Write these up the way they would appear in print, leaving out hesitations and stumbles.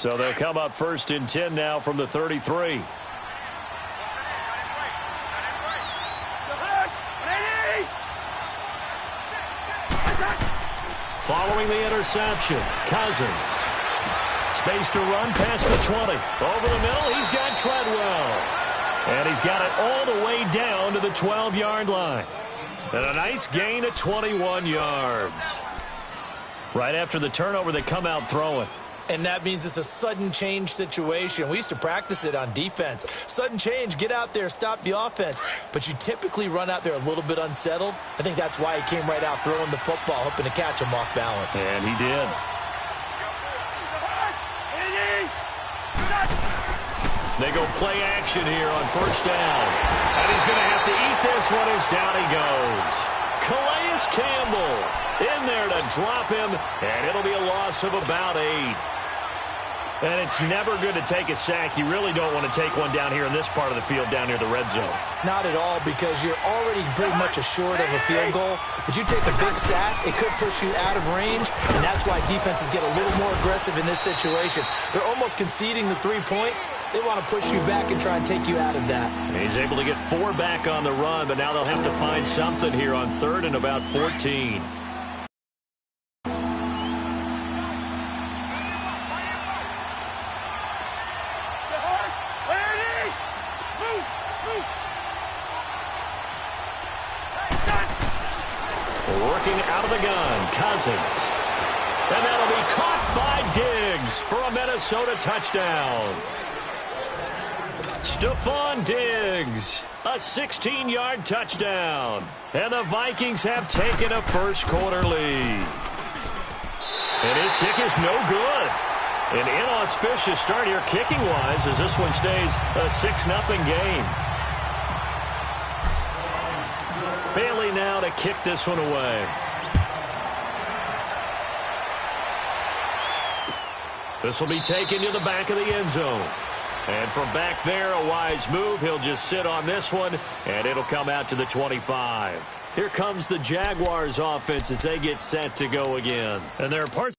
So they'll come up 1st and 10 now from the 33. Following the interception, Cousins. Space to run past the 20. Over the middle, he's got Treadwell. And he's got it all the way down to the 12-yard line. And a nice gain of 21 yards. Right after the turnover, they come out throwing. And that means it's a sudden change situation. We used to practice it on defense. Sudden change, get out there, stop the offense. But you typically run out there a little bit unsettled. I think that's why he came right out throwing the football, hoping to catch him off balance. And he did. They go play action here on 1st down. And he's going to have to eat this one as down he goes. Calais Campbell in there to drop him, and it'll be a loss of about 8. And it's never good to take a sack. You really don't want to take one down here in this part of the field down near the red zone. Not at all, because you're already pretty much assured of a field goal. But you take a big sack, it could push you out of range, and that's why defenses get a little more aggressive in this situation. They're almost conceding the 3 points. They want to push you back and try and take you out of that. He's able to get 4 back on the run, but now they'll have to find something here on 3rd and about 14. Working out of the gun, Cousins. And that'll be caught by Diggs for a Minnesota touchdown. Stephon Diggs, a 16-yard touchdown. And the Vikings have taken a first-quarter lead. And his kick is no good. An inauspicious start here kicking-wise as this one stays a 6-0 game. Bailey now to kick this one away. This will be taken to the back of the end zone. And from back there, a wise move. He'll just sit on this one, and it'll come out to the 25. Here comes the Jaguars offense as they get set to go again. And there are parts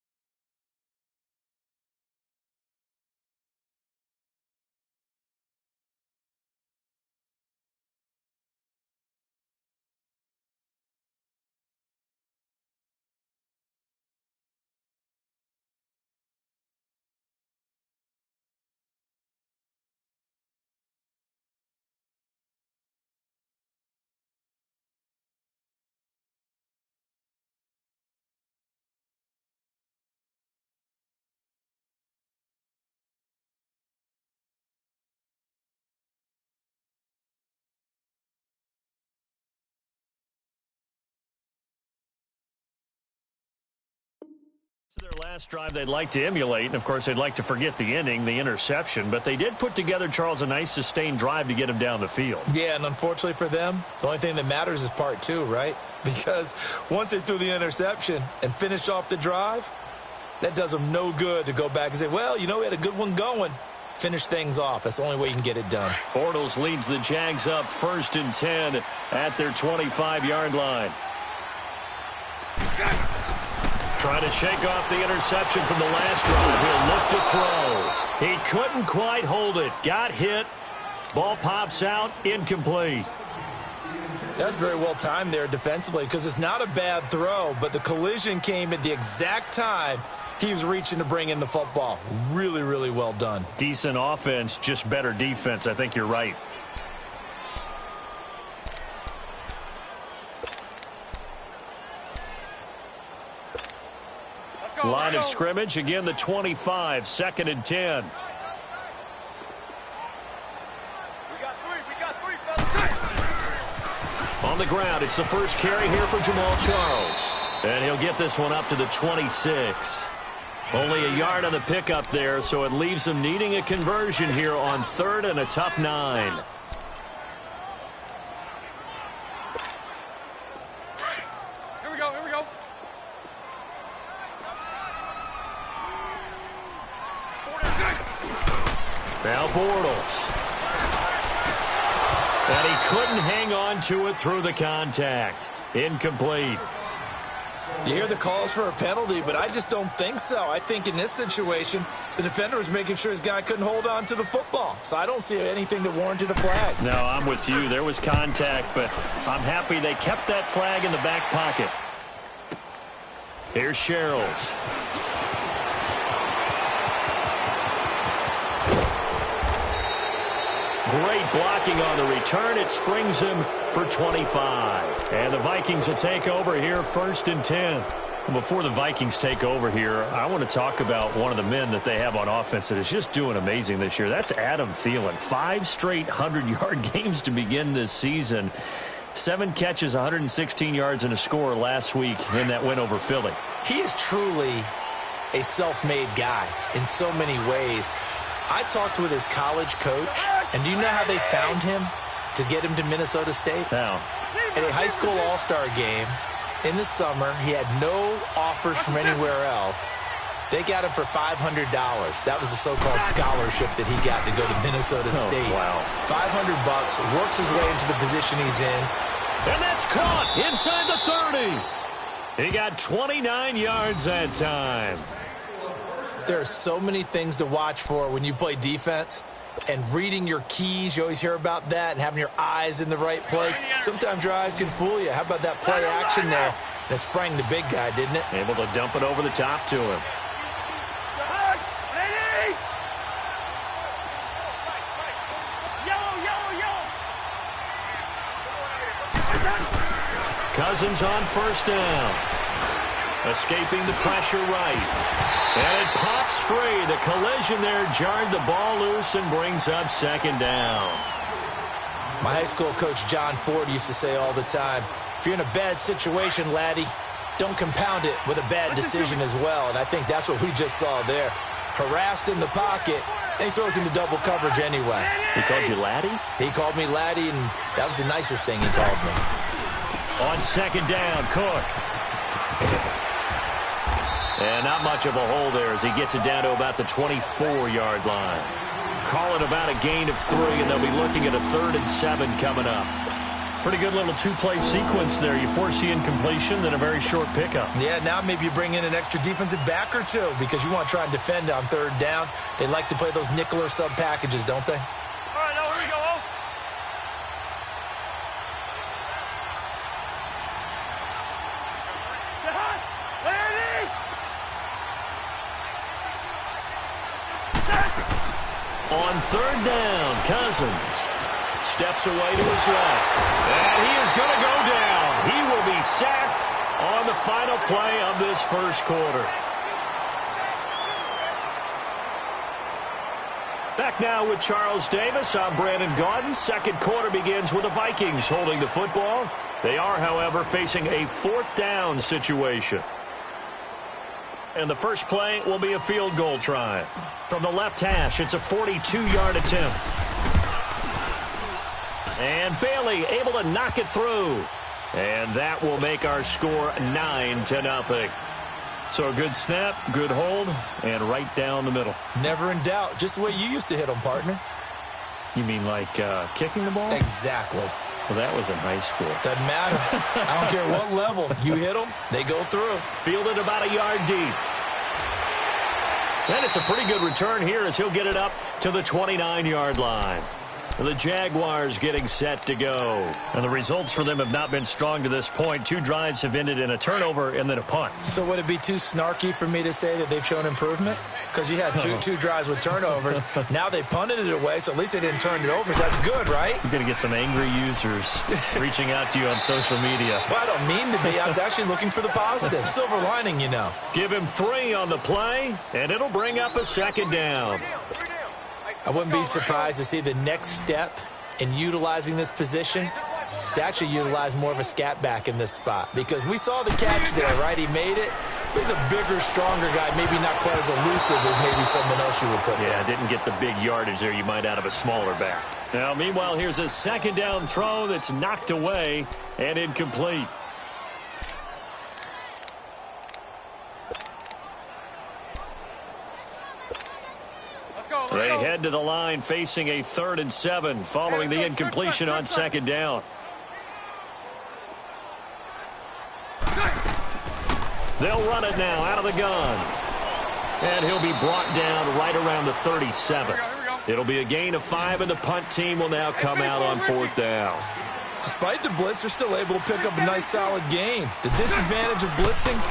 their last drive they'd like to emulate, and of course they'd like to forget the inning, the interception, but they did put together, Charles, a nice sustained drive to get him down the field. Yeah, and unfortunately for them, the only thing that matters is part 2, right? Because once they threw the interception and finished off the drive, that does them no good to go back and say, well, you know, we had a good one going. Finish things off. That's the only way you can get it done. Bortles leads the Jags up 1st and 10 at their 25-yard line. Trying to shake off the interception from the last drive. He'll look to throw. He couldn't quite hold it. Got hit. Ball pops out. Incomplete. That's very well timed there defensively because it's not a bad throw, but the collision came at the exact time he was reaching to bring in the football. Really, really well done. Decent offense, just better defense. I think you're right. Line of scrimmage, again the 25, 2nd and 10. On the ground, it's the first carry here for Jamal Charles. And he'll get this one up to the 26. Only a yard on the pickup there, so it leaves him needing a conversion here on 3rd and a tough 9. Now Bortles. And he couldn't hang on to it through the contact. Incomplete. You hear the calls for a penalty, but I just don't think so. I think in this situation, the defender was making sure his guy couldn't hold on to the football. So I don't see anything that warranted a flag. No, I'm with you. There was contact, but I'm happy they kept that flag in the back pocket. Here's Sherrills. Great blocking on the return. It springs him for 25. And the Vikings will take over here, 1st and 10. Before the Vikings take over here, I want to talk about one of the men that they have on offense that is just doing amazing this year. That's Adam Thielen. 5 straight 100-yard games to begin this season. 7 catches, 116 yards, and a score last week in that win over Philly. He is truly a self-made guy in so many ways. I talked with his college coach, and do you know how they found him to get him to Minnesota State? How? At a high school all-star game in the summer, he had no offers from anywhere else. They got him for $500. That was the so-called scholarship that he got to go to Minnesota State. Wow. $500, works his way into the position he's in. And that's caught inside the 30. He got 29 yards that time. There are so many things to watch for when you play defense. And reading your keys, you always hear about that, and having your eyes in the right place. Sometimes your eyes can fool you. How about that play action there? And it sprang the big guy, didn't it? Able to dump it over the top to him. Cousins on 1st down. Escaping the pressure right. And it pops free. The collision there jarred the ball loose and brings up 2nd down. My high school coach, John Ford, used to say all the time, if you're in a bad situation, laddie, don't compound it with a bad decision as well. And I think that's what we just saw there. Harassed in the pocket, and he throws into double coverage anyway. He called you laddie? He called me laddie, and that was the nicest thing he called me. On 2nd down, Cook. And not much of a hole there as he gets it down to about the 24-yard line. Call it about a gain of 3, and they'll be looking at a 3rd and 7 coming up. Pretty good little 2-play sequence there. You force the incompletion, then a very short pickup. Yeah, now maybe you bring in an extra defensive back or 2 because you want to try and defend on 3rd down. They like to play those nickel or sub packages, don't they? All right, now here we go. On 3rd down, Cousins steps away to his left. And he is going to go down. He will be sacked on the final play of this 1st quarter. Back now with Charles Davis. I'm Brandon Gaudin. 2nd quarter begins with the Vikings holding the football. They are, however, facing a 4th down situation. And the first play will be a field goal try. From the left hash, it's a 42-yard attempt. And Bailey able to knock it through. And that will make our score 9-0. So a good snap, good hold, and right down the middle. Never in doubt. Just the way you used to hit them, partner. You mean like kicking the ball? Exactly. Well, that was in high school. Doesn't matter. I don't care what level. You hit them, they go through. Fielded about a yard deep. And it's a pretty good return here as he'll get it up to the 29-yard line. The Jaguars getting set to go. And the results for them have not been strong to this point. 2 drives have ended in a turnover and then a punt. So would it be too snarky for me to say that they've shown improvement? Because you had two drives with turnovers. Now they punted it away, so at least they didn't turn it over. So that's good, right? You're going to get some angry users reaching out to you on social media. Well, I don't mean to be. I was actually looking for the positive. Silver lining, you know. Give him 3 on the play, and it'll bring up a 2nd down. I wouldn't be surprised to see the next step in utilizing this position is to actually utilize more of a scat back in this spot. Because we saw the catch there, right? He made it. But he's a bigger, stronger guy, maybe not quite as elusive as maybe someone else you would put there. Yeah, didn't get the big yardage there you might out of a smaller back. Now, meanwhile, here's a 2nd down throw that's knocked away and incomplete. They head to the line facing a 3rd and 7 following the incompletion on 2nd down. They'll run it now out of the gun. And he'll be brought down right around the 37. It'll be a gain of 5, and the punt team will now come out on 4th down. Despite the blitz, they're still able to pick up a nice, solid gain. The disadvantage of blitzing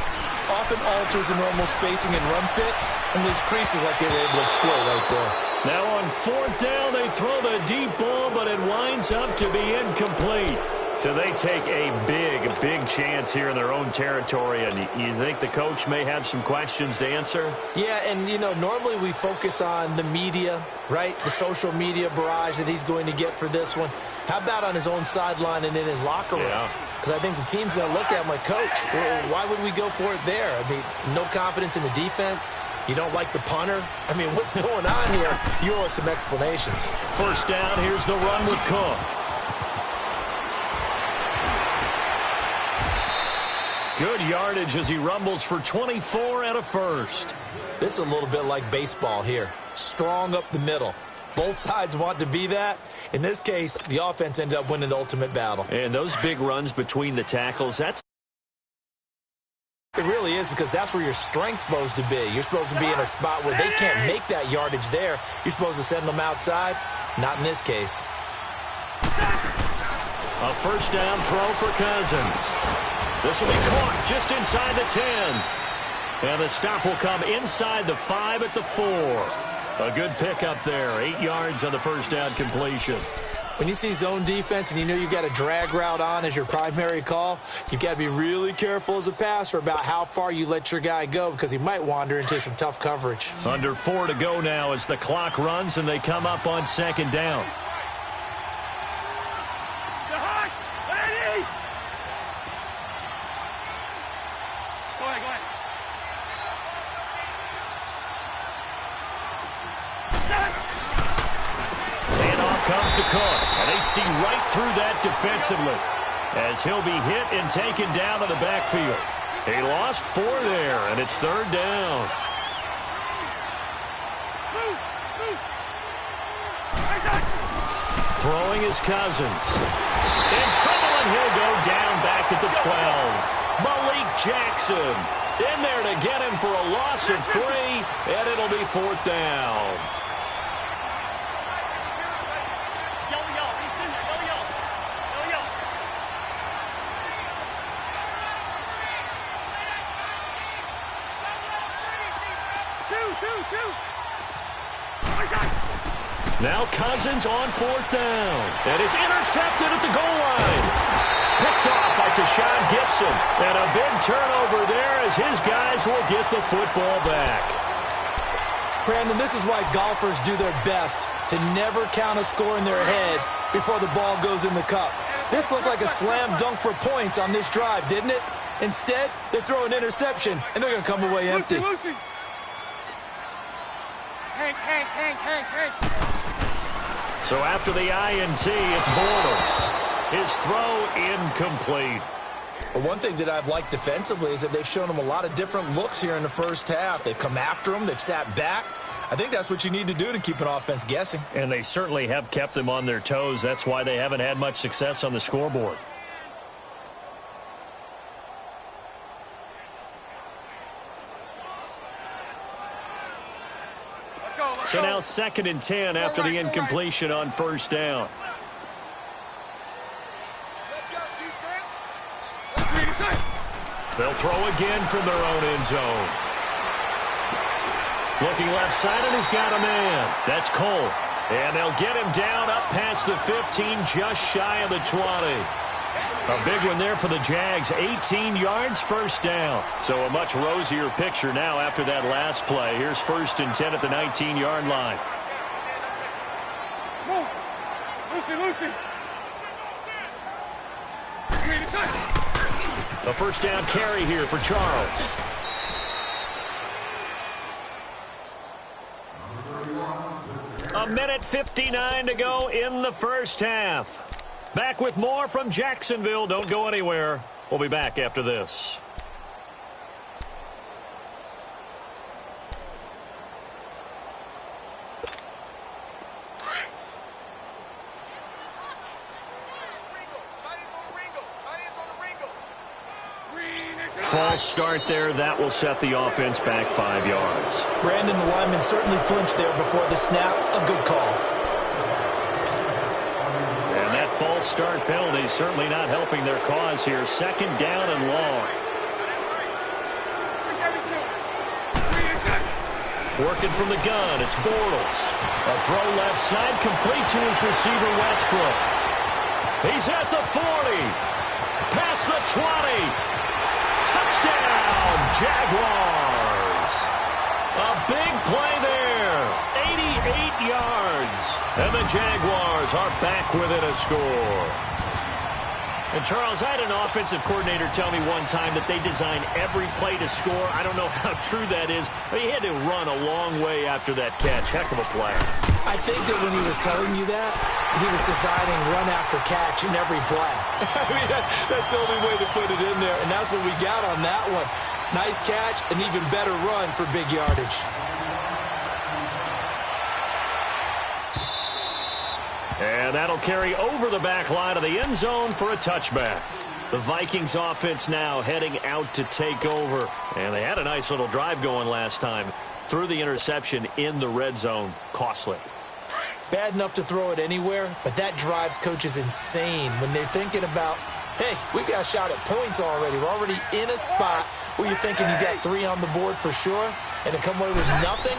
often alters the normal spacing and run fits and leaves creases like they were able to exploit right there. Now on 4th down, they throw the deep ball, but it winds up to be incomplete. So they take a big chance here in their own territory, and you think the coach may have some questions to answer? Yeah, and, normally we focus on the media, right? The social media barrage that he's going to get for this one. How about on his own sideline and in his locker room? Yeah. Because I think the team's going to look at him like, Coach, why would we go for it there? I mean, no confidence in the defense. You don't like the punter? I mean, what's going on here? You owe us some explanations. 1st down, here's the run with Cook. Good yardage as he rumbles for 24 and a first. This is a little bit like baseball here. Strong up the middle. Both sides want to be that. In this case, the offense ended up winning the ultimate battle. And those big runs between the tackles, it really is, because that's where your strength's supposed to be. You're supposed to be in a spot where they can't make that yardage there. You're supposed to send them outside. Not in this case. A 1st down throw for Cousins. This will be caught just inside the 10. And the stop will come inside the 5 at the 4. A good pickup there. 8 yards on the 1st down completion. When you see zone defense and you know you've got a drag route on as your primary call, you've got to be really careful as a passer about how far you let your guy go, because he might wander into some tough coverage. Under 4 to go now as the clock runs and they come up on 2nd down. Comes to Cook, and they see right through that defensively as he'll be hit and taken down to the backfield. He lost 4 there, and it's 3rd down. Throwing is Cousins. In trouble, and he'll go down back at the 12. Malik Jackson in there to get him for a loss of 3, and it'll be 4th down. Now Cousins on 4th down. And it's intercepted at the goal line. Picked off by Tashawn Gibson. And a big turnover there as his guys will get the football back. Brandon, this is why golfers do their best to never count a score in their head before the ball goes in the cup. This looked like a slam dunk for points on this drive, didn't it? Instead, they throw an interception, and they're going to come away empty. Lucy. Hank. So after the INT, it's Bortles. His throw incomplete. Well, one thing that I've liked defensively is that they've shown him a lot of different looks here in the 1st half. They've come after him. They've sat back. I think that's what you need to do to keep an offense guessing. And they certainly have kept them on their toes. That's why they haven't had much success on the scoreboard. So now 2nd and 10 after the incompletion on 1st down. They'll throw again from their own end zone. Looking left side, and he's got a man. That's Cole. And they'll get him down up past the 15, just shy of the 20. A big one there for the Jags. 18 yards, 1st down. So a much rosier picture now after that last play. Here's 1st and 10 at the 19-yard line. Move. Lucy. A 1st down carry here for Charles. A minute 59 to go in the 1st half. Back with more from Jacksonville. Don't go anywhere. We'll be back after this. false start there. That will set the offense back 5 yards. Brandon, the lineman, certainly flinched there before the snap. A good call. And that false start penalty certainly not helping their cause here. 2nd down and long. Working from the gun, it's Bortles. A throw left side, complete to his receiver, Westbrook. He's at the 40. Past the 20. Touchdown, Jaguars. A big play there. 88 yards. And the Jaguars are back within a score. And, Charles, I had an offensive coordinator tell me one time that they design every play to score. I don't know how true that is, but he had to run a long way after that catch. Heck of a play. I think that when he was telling you that, he was designing run after catch in every play. I mean, that's the only way to put it in there, and that's what we got on that one. Nice catch, an even better run for big yardage. And that'll carry over the back line of the end zone for a touchback. The Vikings offense now heading out to take over. And they had a nice little drive going last time. Threw the interception in the red zone. Costly. Bad enough to throw it anywhere, but that drives coaches insane when they're thinking about, hey, we got a shot at points already. We're already in a spot where you're thinking you got 3 on the board for sure, and to come away with nothing,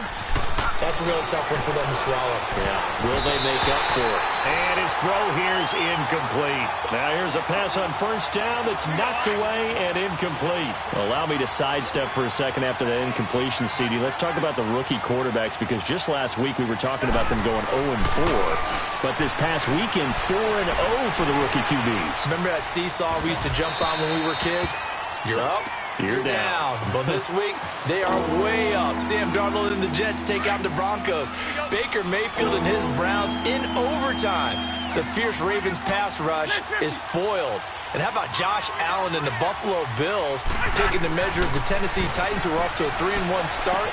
that's a really tough one for them to swallow. Yeah, will they make up for it? And his throw here is incomplete. Now here's a pass on 1st down that's knocked away and incomplete. Allow me to sidestep for a second after that incompletion, CD. Let's talk about the rookie quarterbacks, because just last week we were talking about them going 0-4. But this past weekend, 4-0 for the rookie QBs. Remember that seesaw we used to jump on when we were kids? You're up. You're down. But this week, they are way up. Sam Darnold and the Jets take out the Broncos. Baker Mayfield and his Browns in overtime. The fierce Ravens pass rush is foiled. And how about Josh Allen and the Buffalo Bills taking the measure of the Tennessee Titans, who are off to a 3-1 start?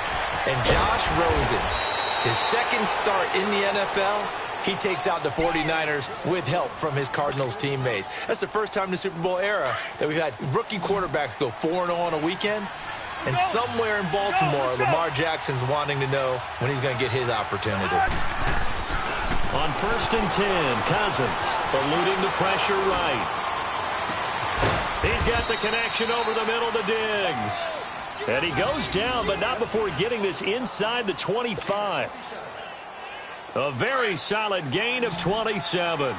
And Josh Rosen, his 2nd start in the NFL, he takes out the 49ers with help from his Cardinals teammates. That's the first time in the Super Bowl era that we've had rookie quarterbacks go 4-0 on a weekend. And somewhere in Baltimore, Lamar Jackson's wanting to know when he's going to get his opportunity. On 1st and 10, Cousins eluding the pressure right. He's got the connection over the middle to Diggs. And he goes down, but not before getting this inside the 25. A very solid gain of 27.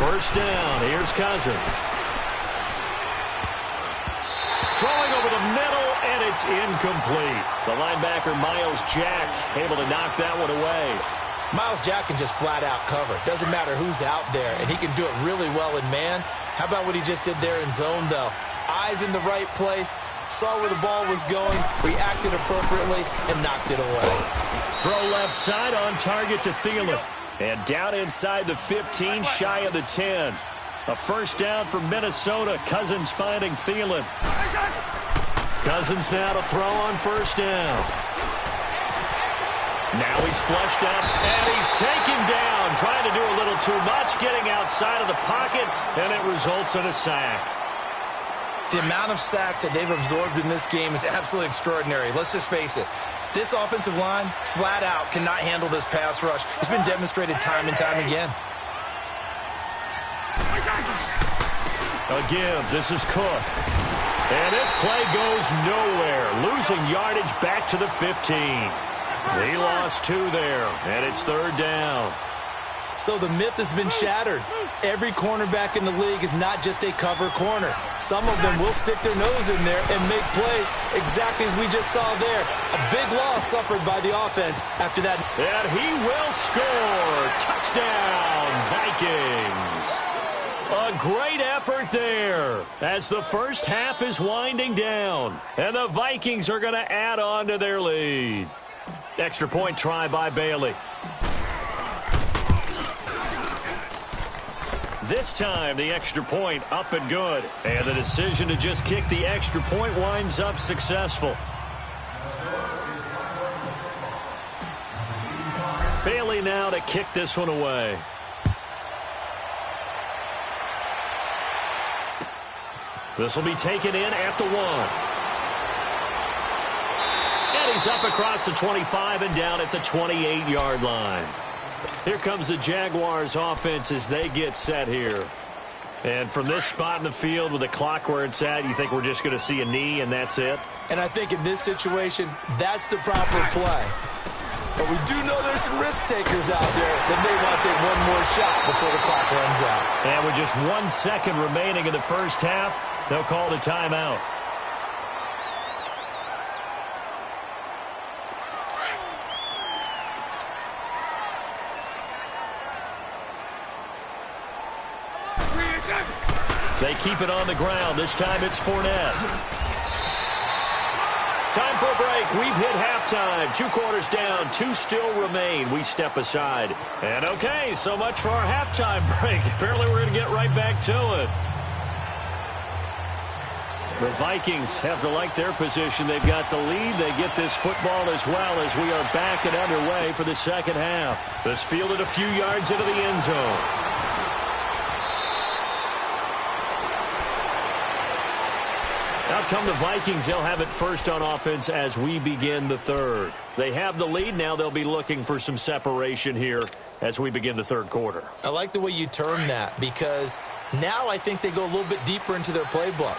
First down, here's Cousins. Throwing over the middle, and it's incomplete. The linebacker, Miles Jack, able to knock that one away. Miles Jack can just flat out cover. Doesn't matter who's out there, and he can do it really well in man. How about what he just did there in zone, though? Eyes in the right place, saw where the ball was going, reacted appropriately, and knocked it away. Throw left side on target to Thielen. And down inside the 15, shy of the 10. A first down for Minnesota. Cousins finding Thielen. Cousins now to throw on 1st down. Now he's flushed up, and he's taken down. Trying to do a little too much, getting outside of the pocket, and it results in a sack. The amount of sacks that they've absorbed in this game is absolutely extraordinary. Let's just face it. This offensive line, flat out, cannot handle this pass rush. It's been demonstrated time and time again. A give. This is Cook. And this play goes nowhere. Losing yardage back to the 15. They lost 2 there, and it's 3rd down. So the myth has been shattered. Every cornerback in the league is not just a cover corner. Some of them will stick their nose in there and make plays exactly as we just saw there. A big loss suffered by the offense after that. And he will score. Touchdown, Vikings. A great effort there as the first half is winding down. And the Vikings are going to add on to their lead. Extra point try by Bailey. This time, the extra point up and good. And the decision to just kick the extra point winds up successful. Bailey now to to kick this one away. This will be taken in at the 1. And he's up across the 25 and down at the 28-yard line. Here comes the Jaguars offense as they get set here. And from this spot in the field with the clock where it's at, you think we're just going to see a knee and that's it? And I think in this situation, that's the proper play. But we do know there's some risk takers out there that may want to take one more shot before the clock runs out. And with just 1 second remaining in the first half, they'll call the timeout. They keep it on the ground. This time it's Fournette. Time for a break. We've hit halftime. 2 quarters down. 2 still remain. We step aside. And okay, so much for our halftime break. Apparently we're going to get right back to it. The Vikings have to like their position. They've got the lead. They get this football as well as we are back and underway for the second half. This fielded a few yards into the end zone. Out come the Vikings. They'll have it first on offense as we begin the third. They have the lead. Now they'll be looking for some separation here as we begin the third quarter. I like the way you term that because now I think they go a little bit deeper into their playbook.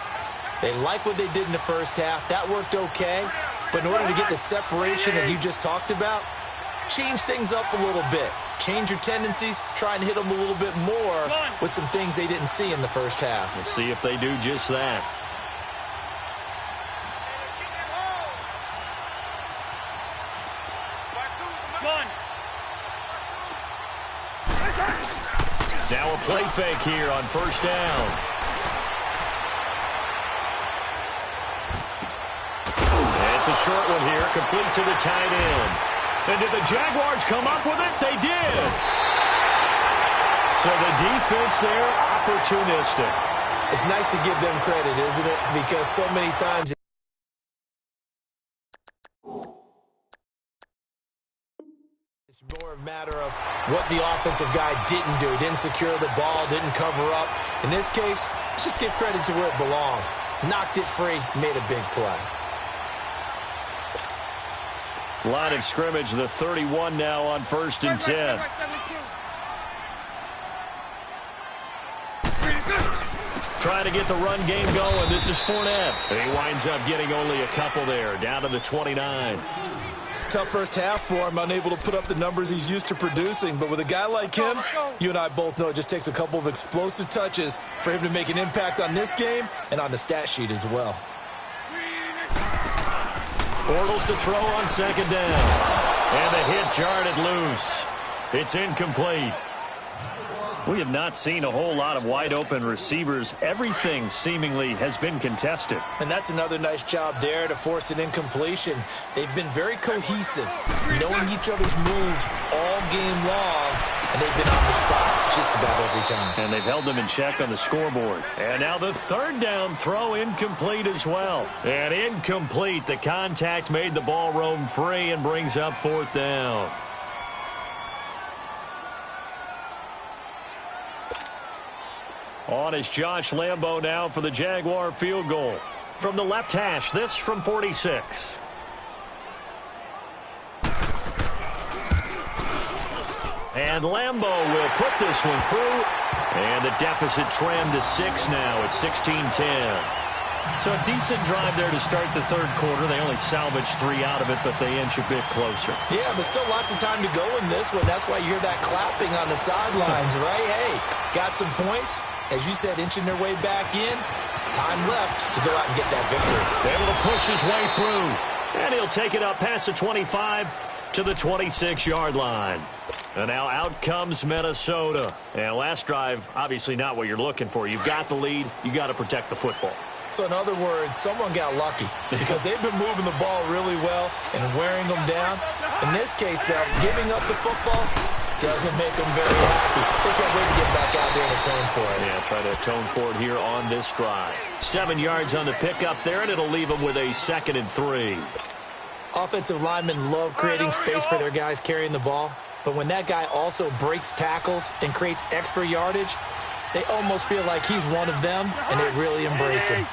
They like what they did in the first half. That worked okay. But in order to get the separation that you just talked about, change things up a little bit. Change your tendencies. Try and hit them a little bit more with some things they didn't see in the first half. We'll see if they do just that. Now a play fake here on first down. And it's a short one here, complete to the tight end. And did the Jaguars come up with it? They did. So the defense there, opportunistic. It's nice to give them credit, isn't it? Because so many times it's more a matter of what the offensive guy didn't do. Didn't secure the ball, didn't cover up. In this case, let's just give credit to where it belongs. Knocked it free, made a big play. Line of scrimmage, the 31 now on 1st and 10. Trying to get the run game going. This is Fournette. And he winds up getting only a couple there, down to the 29. Tough first half for him, unable to put up the numbers he's used to producing. But with a guy like him, you and I both know it just takes a couple of explosive touches for him to make an impact on this game and on the stat sheet as well. Bortles to throw on second down. And the hit jarred it loose. It's incomplete. We have not seen a whole lot of wide-open receivers. Everything seemingly has been contested. And that's another nice job there to force an incompletion. They've been very cohesive, knowing each other's moves all game long, and they've been on the spot just about every time. And they've held them in check on the scoreboard. And now the third down throw incomplete as well. And incomplete. The contact made the ball roam free and brings up 4th down. On is Josh Lambo now for the Jaguar field goal. From the left hash, this from 46. And Lambo will put this one through. And the deficit trimmed to 6 now at 16-10. So a decent drive there to start the third quarter. They only salvaged 3 out of it, but they inch a bit closer. Yeah, but still lots of time to go in this one. That's why you hear that clapping on the sidelines, right? Hey, got some points. As you said, inching their way back in. Time left to go out and get that victory. Able to push his way through. And he'll take it up past the 25 to the 26-yard line. And now out comes Minnesota. And last drive, obviously not what you're looking for. You've got the lead. You got to protect the football. So in other words, someone got lucky because they've been moving the ball really well and wearing them down. In this case, though, giving up the football doesn't make them very happy. They can't wait to get back out there and atone for it. Yeah, try to atone for it here on this drive. 7 yards on the pickup there, and it'll leave them with a 2nd and 3. Offensive linemen love creating space for their guys carrying the ball. But when that guy also breaks tackles and creates extra yardage, they almost feel like he's one of them, and they really embrace him.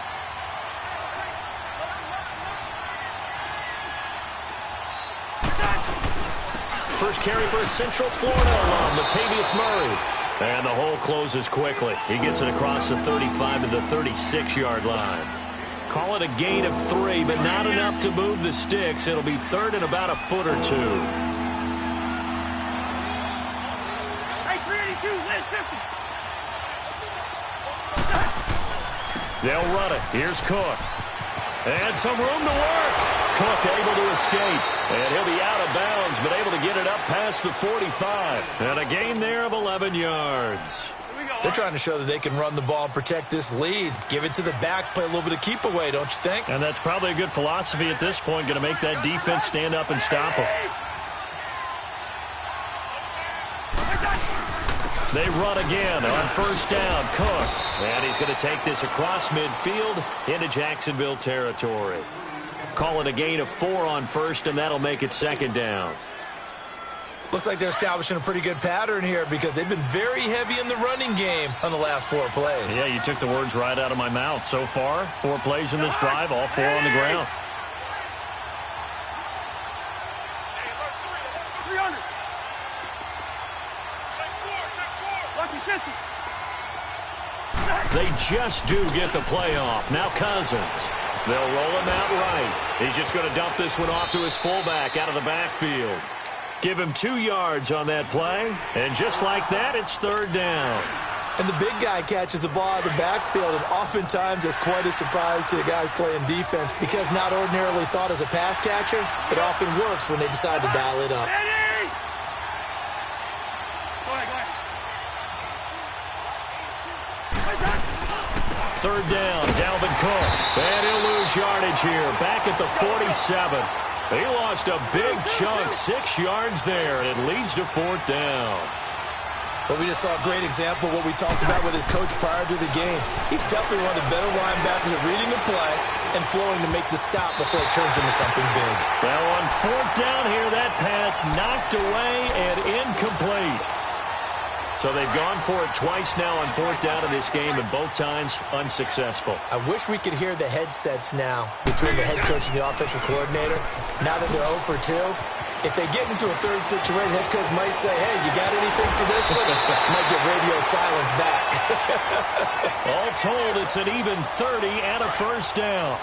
First carry for Central Florida alum, Latavius Murray. And the hole closes quickly. He gets it across the 35 to the 36-yard line. Call it a gain of 3, but not enough to move the sticks. It'll be third and about a foot or two. Hey, 382, left 50. They'll run it. Here's Cook. And some room to work. Cook able to escape. And he'll be out of bounds, but able to get it up past the 45. And a gain there of 11 yards. They're trying to show that they can run the ball and protect this lead. Give it to the backs, play a little bit of keep away, don't you think? And that's probably a good philosophy at this point, going to make that defense stand up and stop them. They run again on first down. Cook. And he's going to take this across midfield into Jacksonville territory. Call it a gain of 4 on first, and that'll make it second down. Looks like they're establishing a pretty good pattern here because they've been very heavy in the running game on the last 4 plays. Yeah, you took the words right out of my mouth. So far, 4 plays in this drive, all 4 on the ground. 300. Check 4. They just do get the playoff. Now Cousins. They'll roll him out right. He's just going to dump this one off to his fullback out of the backfield. Give him 2 yards on that play, and just like that, it's third down. And the big guy catches the ball out of the backfield, and oftentimes it's quite a surprise to the guys playing defense because not ordinarily thought as a pass catcher, it often works when they decide to dial it up. Ready? Go ahead. Third down, Dalvin Cook. And he'll lose yardage here, back at the 47. He lost a big chunk, 6 yards there, and it leads to fourth down. But we just saw a great example of what we talked about with his coach prior to the game. He's definitely one of the better linebackers at reading the play and flowing to make the stop before it turns into something big. Well, on fourth down here, that pass knocked away and incomplete. So they've gone for it twice now on fourth down in this game, and both times unsuccessful. I wish we could hear the headsets now between the head coach and the offensive coordinator. Now that they're 0 for 2, if they get into a third situation, head coach might say, hey, you got anything for this one? Might get radio silence back. All told, it's an even 30 and a first down.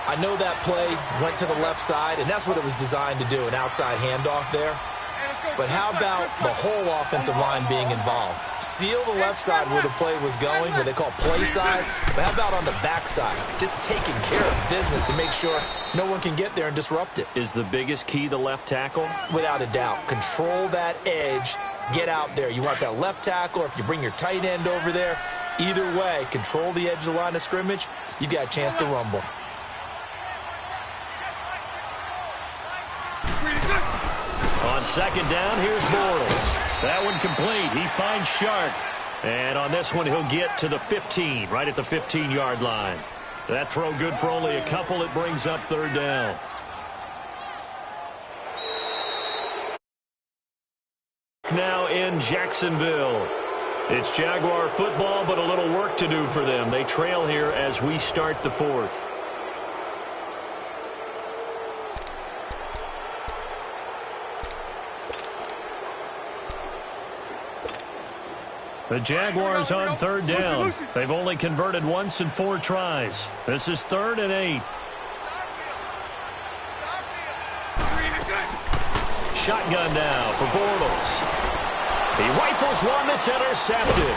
I know that play went to the left side, and that's what it was designed to do, an outside handoff there. But how about the whole offensive line being involved? Seal the left side where the play was going, what they call play side. But how about on the back side? Just taking care of business to make sure no one can get there and disrupt it. Is the biggest key the left tackle? Without a doubt. Control that edge. Get out there. You want that left tackle, or if you bring your tight end over there, either way, control the edge of the line of scrimmage. You got a chance to rumble. On second down, here's Bortles. That one complete. He finds Shark. And on this one, he'll get to the 15, right at the 15-yard line. That throw good for only a couple. It brings up third down. Now in Jacksonville. It's Jaguar football, but a little work to do for them. They trail here as we start the fourth. The Jaguars on third down. They've only converted once in 4 tries. This is 3rd and 8. Shotgun now for Bortles. He rifles one that's intercepted.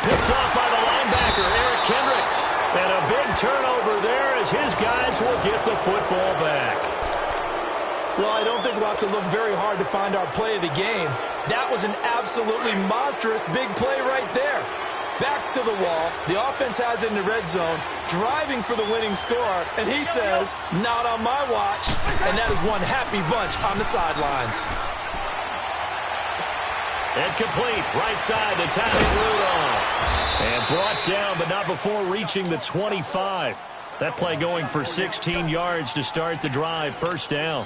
Picked off by the linebacker, Eric Kendricks. And a big turnover there as his guys will get the football back. Well, I don't think we'll have to look very hard to find our play of the game. That was an absolutely monstrous big play right there. Backs to the wall. The offense has it in the red zone, driving for the winning score. And he says, not on my watch. And that is one happy bunch on the sidelines. And complete, right side to Tyler Rudolph. And brought down, but not before reaching the 25. That play going for 16 yards to start the drive, first down.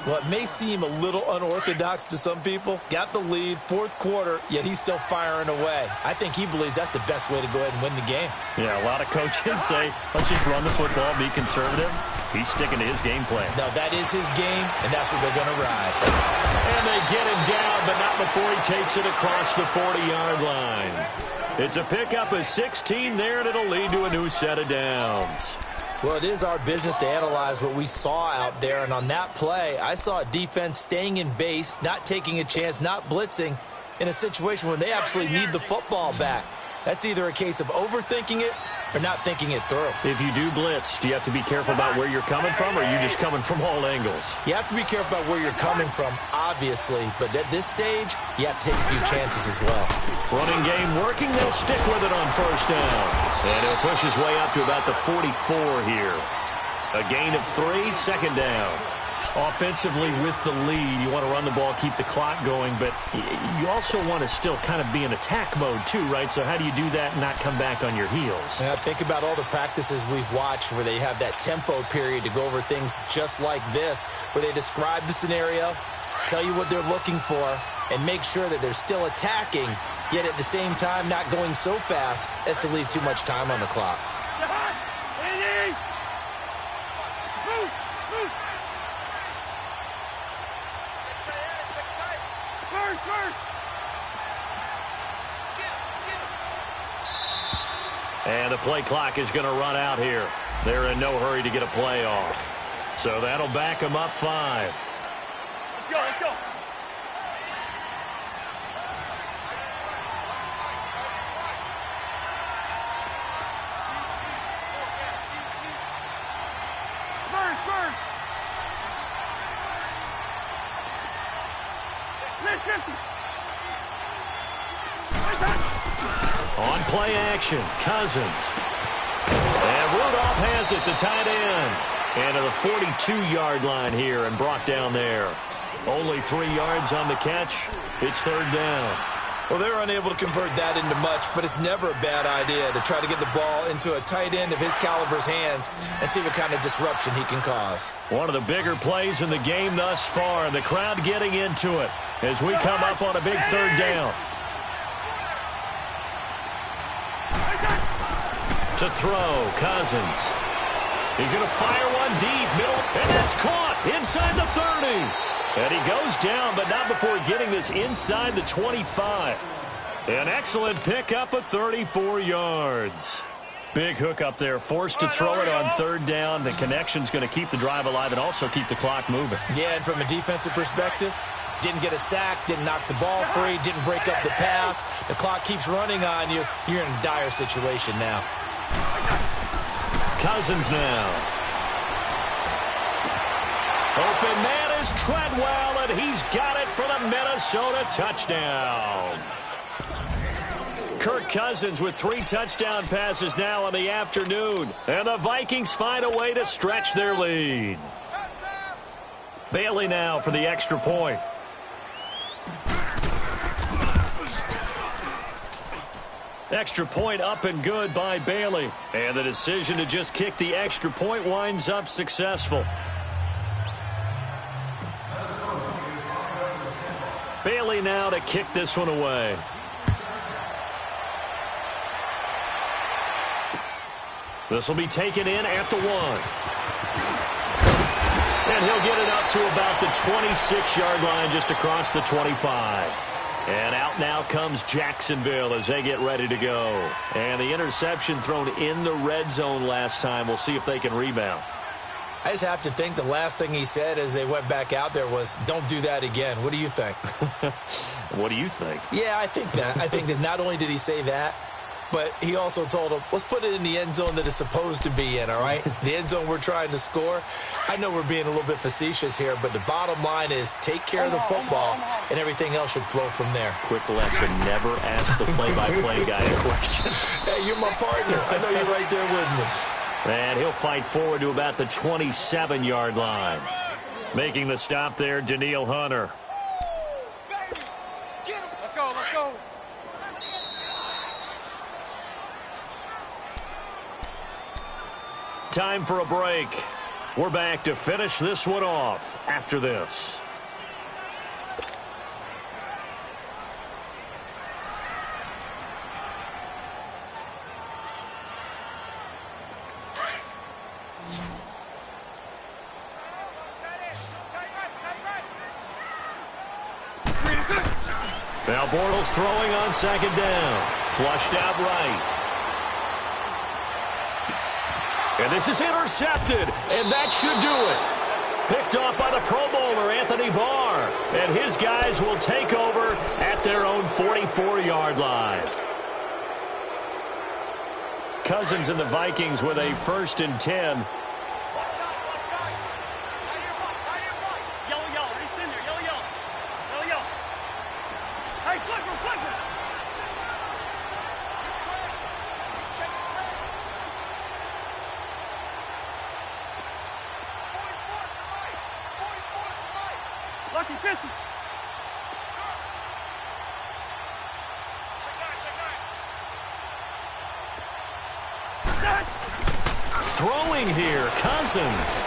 Well, it may seem a little unorthodox to some people. Got the lead, fourth quarter, yet he's still firing away. I think he believes that's the best way to go ahead and win the game. Yeah, a lot of coaches say, let's just run the football, be conservative. He's sticking to his game plan. No, that is his game, and that's what they're going to ride. And they get him down, but not before he takes it across the 40-yard line. It's a pickup of 16 there, and it'll lead to a new set of downs. Well, it is our business to analyze what we saw out there, and on that play, I saw a defense staying in base, not taking a chance, not blitzing, in a situation where they absolutely need the football back. That's either a case of overthinking it or not thinking it through. If you do blitz, do you have to be careful about where you're coming from, or are you just coming from all angles? You have to be careful about where you're coming from, obviously, but at this stage, you have to take a few chances as well. Running game working, they'll stick with it on first down. And he'll push his way up to about the 44 here. A gain of 3, second down. Offensively with the lead, you want to run the ball, keep the clock going, but you also want to still kind of be in attack mode too, right? So how do you do that and not come back on your heels? Now, think about all the practices we've watched where they have that tempo period to go over things just like this, where they describe the scenario, tell you what they're looking for, and make sure that they're still attacking, yet at the same time not going so fast as to leave too much time on the clock. And the play clock is going to run out here. They're in no hurry to get a play off. So that'll back them up 5. Let's go, let's go. Spurs. Let's 50. On play action, Cousins. And Rudolph has it, the tight end. And to the 42-yard line here and brought down there. Only 3 yards on the catch. It's third down. Well, they're unable to convert that into much, but it's never a bad idea to try to get the ball into a tight end of his caliber's hands and see what kind of disruption he can cause. One of the bigger plays in the game thus far, and the crowd getting into it as we come up on a big third down. To throw, Cousins. He's going to fire one deep, middle, and that's caught inside the 30. And he goes down, but not before getting this inside the 25. An excellent pickup of 34 yards. Big hook up there, forced to throw it on third down. The connection's going to keep the drive alive and also keep the clock moving. Yeah, and from a defensive perspective, didn't get a sack, didn't knock the ball free, didn't break up the pass. The clock keeps running on you. You're in a dire situation now. Cousins now. Open man is Treadwell, and he's got it for the Minnesota touchdown. Kirk Cousins with 3 touchdown passes now in the afternoon, and the Vikings find a way to stretch their lead. Bailey now for the extra point. Extra point up and good by Bailey. And the decision to just kick the extra point winds up successful. Bailey now to kick this one away. This will be taken in at the 1. And he'll get it up to about the 26-yard line, just across the 25. And out now comes Jacksonville as they get ready to go. And the interception thrown in the red zone last time. We'll see if they can rebound. I just have to think the last thing he said as they went back out there was, don't do that again. What do you think? What do you think? Yeah, I think that. I think that not only did he say that, but he also told him, let's put it in the end zone that it's supposed to be in, all right? The end zone we're trying to score. I know we're being a little bit facetious here, but the bottom line is take care of the football, and everything else should flow from there. Quick lesson, never ask the play-by-play guy a question. Hey, you're my partner. I know you're right there with me. And he'll fight forward to about the 27-yard line. Making the stop there, Daniil Hunter. Let's go, let's go. Time for a break. We're back to finish this one off after this. Now Bortles throwing on second down. Flushed out right. And this is intercepted, and that should do it. Picked off by the Pro Bowler, Anthony Barr. And his guys will take over at their own 44-yard line. Cousins and the Vikings with a 1st and 10. Lucky 50. Throwing here, Cousins.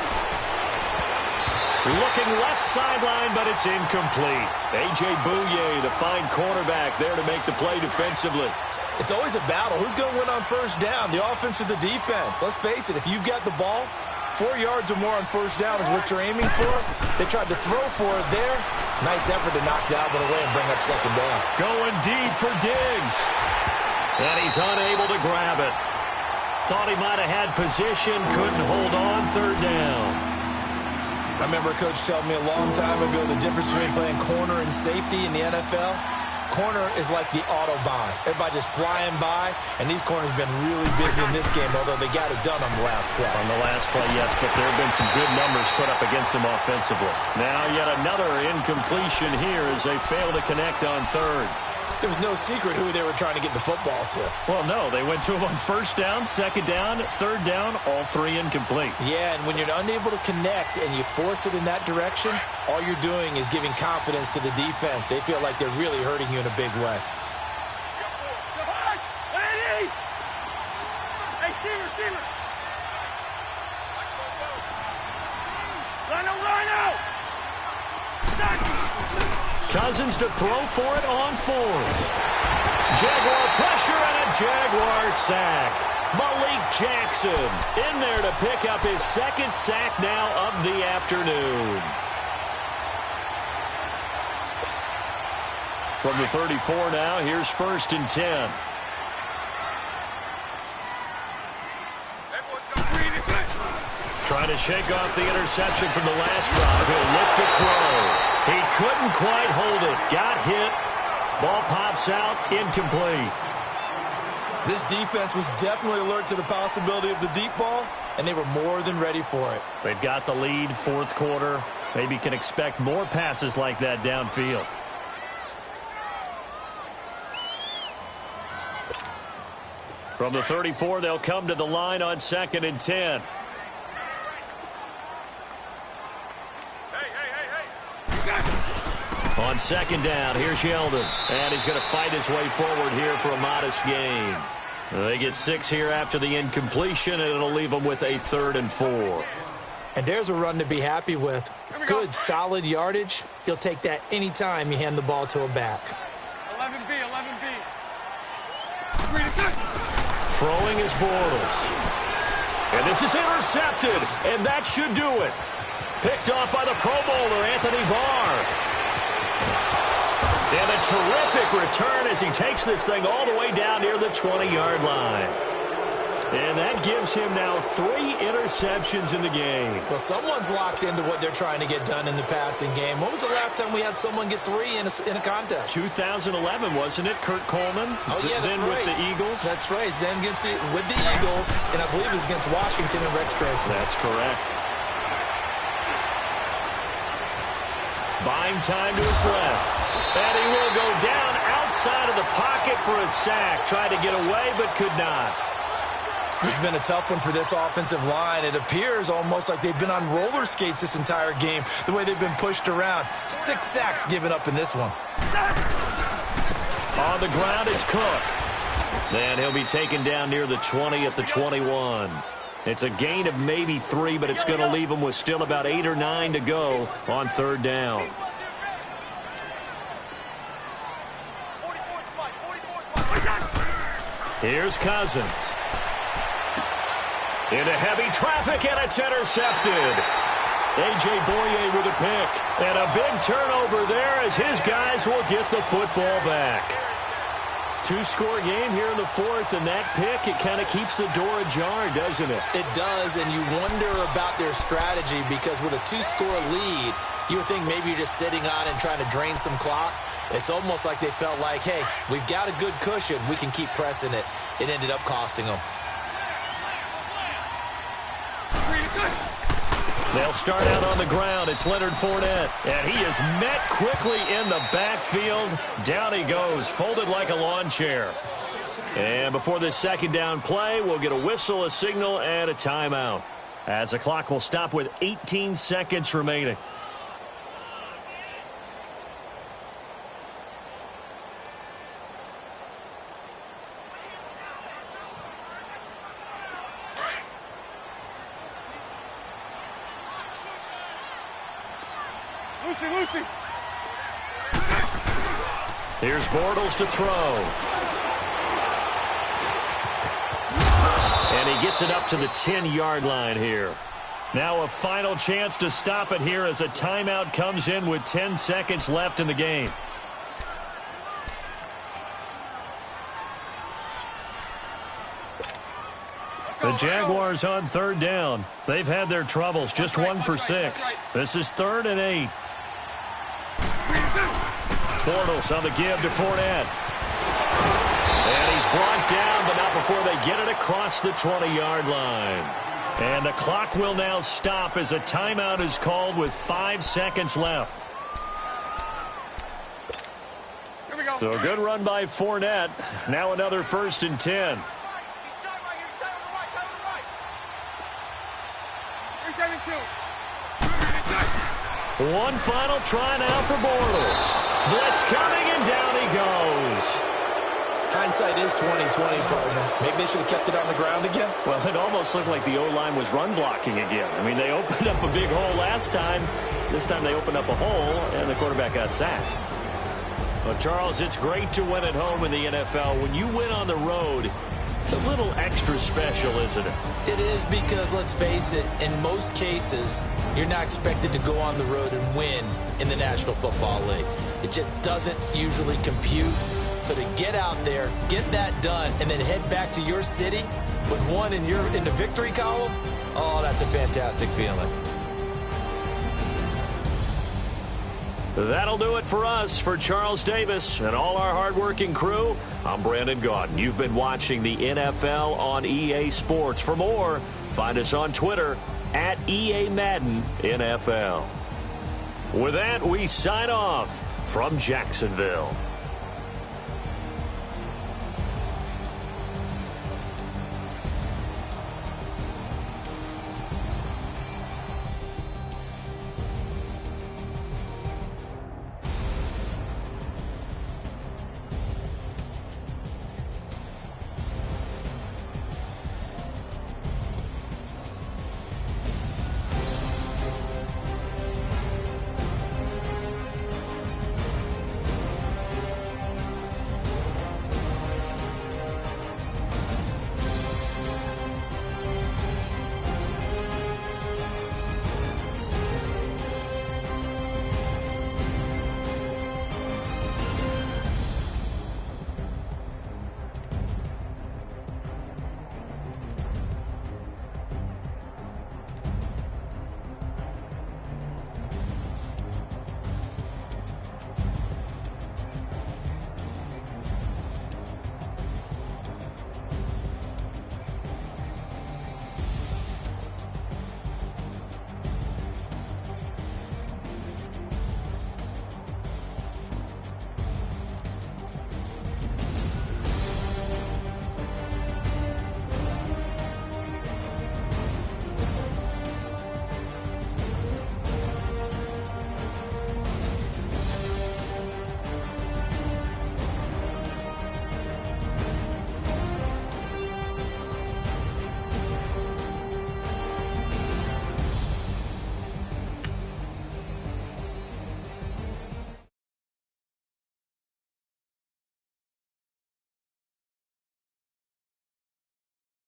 Looking left sideline, but it's incomplete. A.J. Bouye, the fine cornerback, there to make the play defensively. It's always a battle. Who's going to win on first down, the offense or the defense? Let's face it, if you've got the ball, 4 yards or more on first down is what you're aiming for. They tried to throw for it there. Nice effort to knock that one away and bring up second down. Going deep for Diggs. And he's unable to grab it. Thought he might have had position, couldn't hold on, third down. I remember a coach telling me a long time ago the difference between playing corner and safety in the NFL. Corner is like the Autobahn. Everybody just flying by, and these corners have been really busy in this game, although they got it done on the last play. On the last play, yes, but there have been some good numbers put up against them offensively. Now yet another incompletion here as they fail to connect on third. There was no secret who they were trying to get the football to. Well, no, they went to him on first down, second down, third down, all three incomplete. Yeah, and when you're unable to connect and you force it in that direction, all you're doing is giving confidence to the defense. They feel like they're really hurting you in a big way. Hey, Steamer. Rhino. Cousins to throw for it on fourth. Jaguar pressure and a Jaguar sack. Malik Jackson in there to pick up his second sack now of the afternoon. From the 34 now, here's 1st and 10. Trying to shake off the interception from the last drive. He'll look to throw. He couldn't quite hold it. Got hit. Ball pops out. Incomplete. This defense was definitely alert to the possibility of the deep ball, and they were more than ready for it. They've got the lead, fourth quarter. Maybe can expect more passes like that downfield. From the 34, they'll come to the line on 2nd and 10. On second down, here's Yeldon. And he's going to fight his way forward here for a modest gain. They get 6 here after the incompletion, and it'll leave them with a 3rd and 4. And there's a run to be happy with. Good, solid yardage. You'll take that anytime you hand the ball to a back. 11B. Throwing is Bortles. And this is intercepted, and that should do it. Picked off by the Pro Bowler, Anthony Barr. And a terrific return as he takes this thing all the way down near the 20-yard line. And that gives him now 3 interceptions in the game. Well, someone's locked into what they're trying to get done in the passing game. When was the last time we had someone get 3 in a contest? 2011, wasn't it? Kurt Coleman? Oh, yeah, that's then right. with the Eagles? That's right. Then with the Eagles, and I believe it was against Washington and Rex Grossman. That's correct. Buying time to his left. And he will go down outside of the pocket for a sack. Tried to get away, but could not. This has been a tough one for this offensive line. It appears almost like they've been on roller skates this entire game, the way they've been pushed around. 6 sacks given up in this one. On the ground is Cook. And he'll be taken down near the 20 at the 21. It's a gain of maybe 3, but it's going to leave them with still about 8 or 9 to go on third down. Here's Cousins. Into heavy traffic, and it's intercepted. A.J. Boye with a pick. And a big turnover there as his guys will get the football back. Two-score game here in the fourth, and that pick, it kind of keeps the door ajar, doesn't it? It does, and you wonder about their strategy because with a two-score lead, you would think maybe you're just sitting on it and trying to drain some clock. It's almost like they felt like, hey, we've got a good cushion. We can keep pressing it. It ended up costing them. They'll start out on the ground. It's Leonard Fournette. And he is met quickly in the backfield. Down he goes, folded like a lawn chair. And before this second down play, we'll get a whistle, a signal, and a timeout. As the clock will stop with 18 seconds remaining. Lucy. Here's Bortles to throw. And he gets it up to the 10-yard line here. Now a final chance to stop it here as a timeout comes in with 10 seconds left in the game. The Jaguars on third down. They've had their troubles, just 1 for 6. This is 3rd and 8. Bortles on the give to Fournette. And he's brought down, but not before they get it across the 20-yard line. And the clock will now stop as a timeout is called with 5 seconds left. Here we go. So a good run by Fournette. Now another 1st and 10. One final try now for Bortles. Blitz coming, and down he goes. Hindsight is 20/20, partner. Maybe they should have kept it on the ground again. Well, it almost looked like the O-line was run blocking again. I mean, they opened up a big hole last time. This time they opened up a hole, and the quarterback got sacked. Well, Charles, it's great to win at home in the NFL. When you win on the road, it's a little extra special, isn't it? It is because, let's face it, in most cases, you're not expected to go on the road and win in the National Football League. It just doesn't usually compute. So to get out there, get that done, and then head back to your city with one in the victory column, oh, that's a fantastic feeling. That'll do it for us. For Charles Davis and all our hardworking crew, I'm Brandon Gaudin. You've been watching the NFL on EA Sports. For more, find us on Twitter at EA Madden NFL. With that, we sign off from Jacksonville.